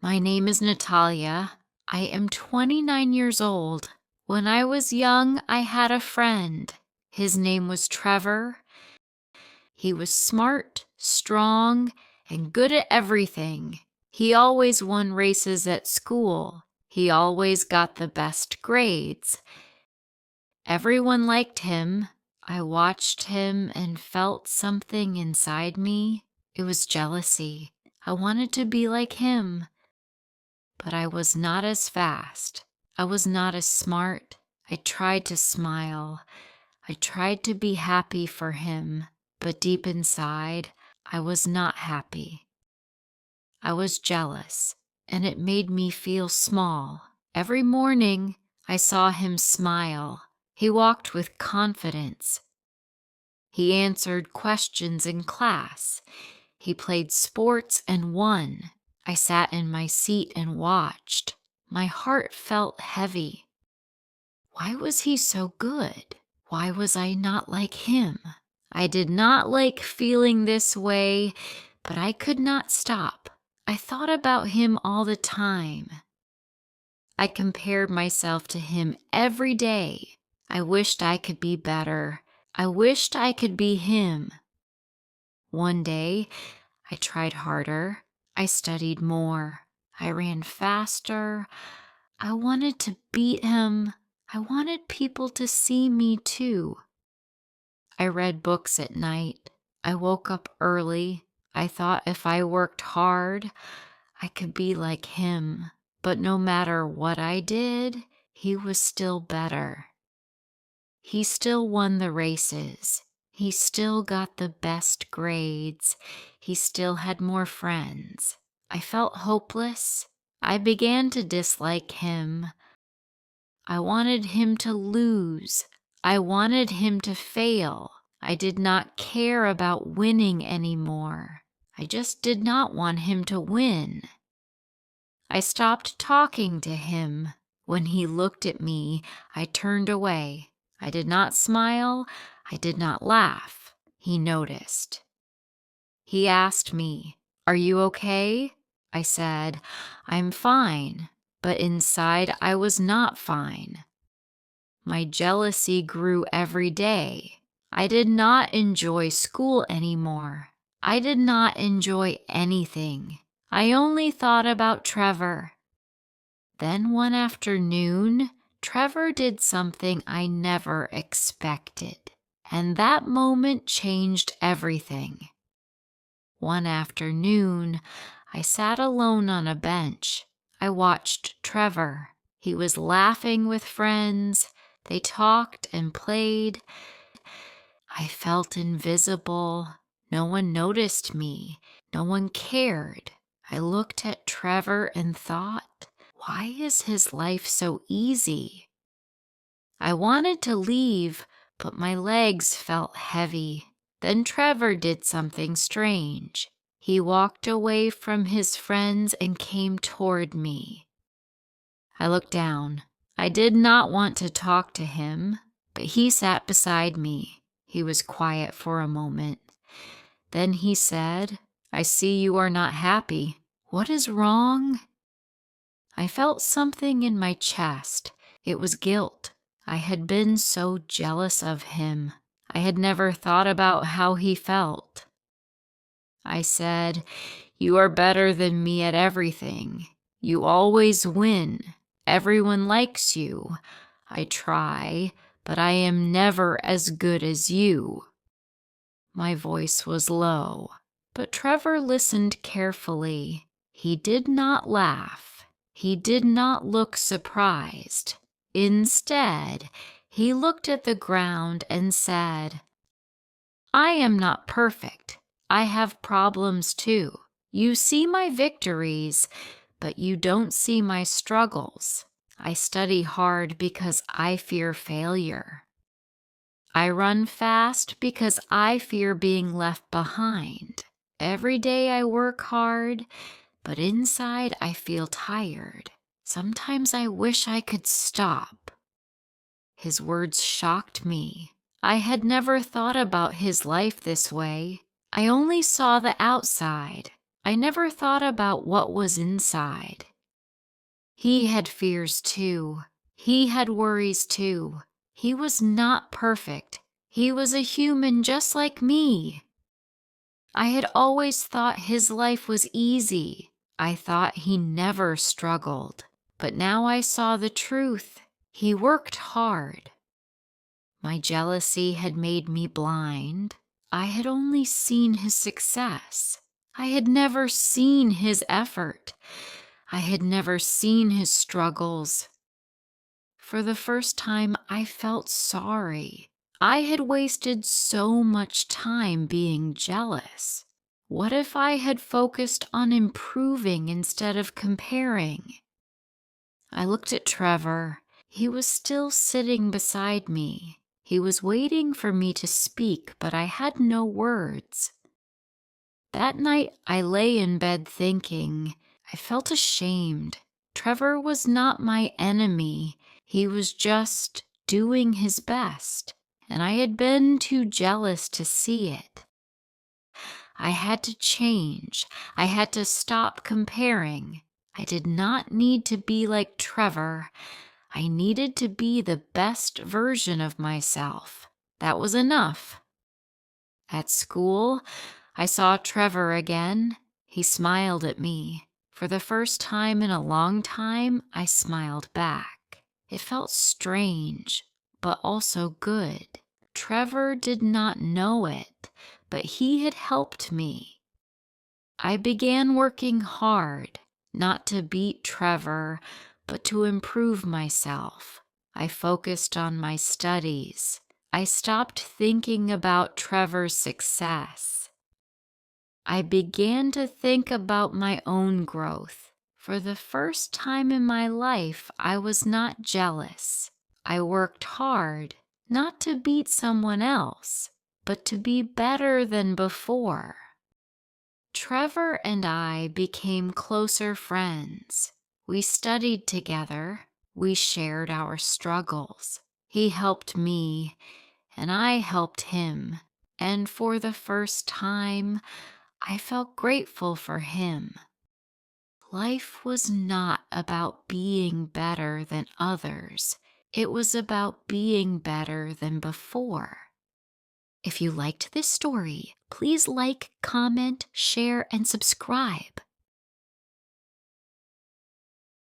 My name is Natalia. I am 29 years old. When I was young, I had a friend. His name was Trevor. He was smart, strong, and good at everything. He always won races at school. He always got the best grades. Everyone liked him. I watched him and felt something inside me. It was jealousy. I wanted to be like him. But I was not as fast. I was not as smart. I tried to smile. I tried to be happy for him, but deep inside, I was not happy. I was jealous, and it made me feel small. Every morning, I saw him smile. He walked with confidence. He answered questions in class. He played sports and won. I sat in my seat and watched. My heart felt heavy. Why was he so good? Why was I not like him? I did not like feeling this way, but I could not stop. I thought about him all the time. I compared myself to him every day. I wished I could be better. I wished I could be him. One day, I tried harder. I studied more. I ran faster. I wanted to beat him. I wanted people to see me too. I read books at night. I woke up early. I thought if I worked hard, I could be like him. But no matter what I did, he was still better. He still won the races. He still got the best grades. He still had more friends. I felt hopeless. I began to dislike him. I wanted him to lose. I wanted him to fail. I did not care about winning anymore. I just did not want him to win. I stopped talking to him. When he looked at me, I turned away. I did not smile. I did not laugh. He noticed. He asked me, "Are you okay?" I said, "I'm fine," but inside I was not fine. My jealousy grew every day. I did not enjoy school anymore. I did not enjoy anything. I only thought about Trevor. Then one afternoon, Trevor did something I never expected, and that moment changed everything. One afternoon, I sat alone on a bench. I watched Trevor. He was laughing with friends. They talked and played. I felt invisible. No one noticed me. No one cared. I looked at Trevor and thought, why is his life so easy? I wanted to leave, but my legs felt heavy. Then Trevor did something strange. He walked away from his friends and came toward me. I looked down. I did not want to talk to him, but he sat beside me. He was quiet for a moment. Then he said, "I see you are not happy. What is wrong?" I felt something in my chest. It was guilt. I had been so jealous of him. I had never thought about how he felt. I said, "You are better than me at everything. You always win. Everyone likes you. I try, but I am never as good as you." My voice was low, but Trevor listened carefully. He did not laugh. He did not look surprised. Instead, he looked at the ground and said, "I am not perfect. I have problems too. You see my victories, but you don't see my struggles. I study hard because I fear failure. I run fast because I fear being left behind. Every day I work hard, but inside I feel tired. Sometimes I wish I could stop." His words shocked me. I had never thought about his life this way. I only saw the outside. I never thought about what was inside. He had fears too. He had worries too. He was not perfect. He was a human just like me. I had always thought his life was easy. I thought he never struggled. But now I saw the truth. He worked hard. My jealousy had made me blind. I had only seen his success. I had never seen his effort. I had never seen his struggles. For the first time, I felt sorry. I had wasted so much time being jealous. What if I had focused on improving instead of comparing? I looked at Trevor. He was still sitting beside me. He was waiting for me to speak, but I had no words. That night, I lay in bed thinking. I felt ashamed. Trevor was not my enemy. He was just doing his best, and I had been too jealous to see it. I had to change. I had to stop comparing. I did not need to be like Trevor. I needed to be the best version of myself. That was enough. At school, I saw Trevor again. He smiled at me. For the first time in a long time, I smiled back. It felt strange, but also good. Trevor did not know it, but he had helped me. I began working hard, not to beat Trevor, but to improve myself. I focused on my studies. I stopped thinking about Trevor's success. I began to think about my own growth. For the first time in my life, I was not jealous. I worked hard, not to beat someone else, but to be better than before. Trevor and I became closer friends. We studied together. We shared our struggles. He helped me, and I helped him. And for the first time, I felt grateful for him. Life was not about being better than others. It was about being better than before. If you liked this story, please like, comment, share, and subscribe.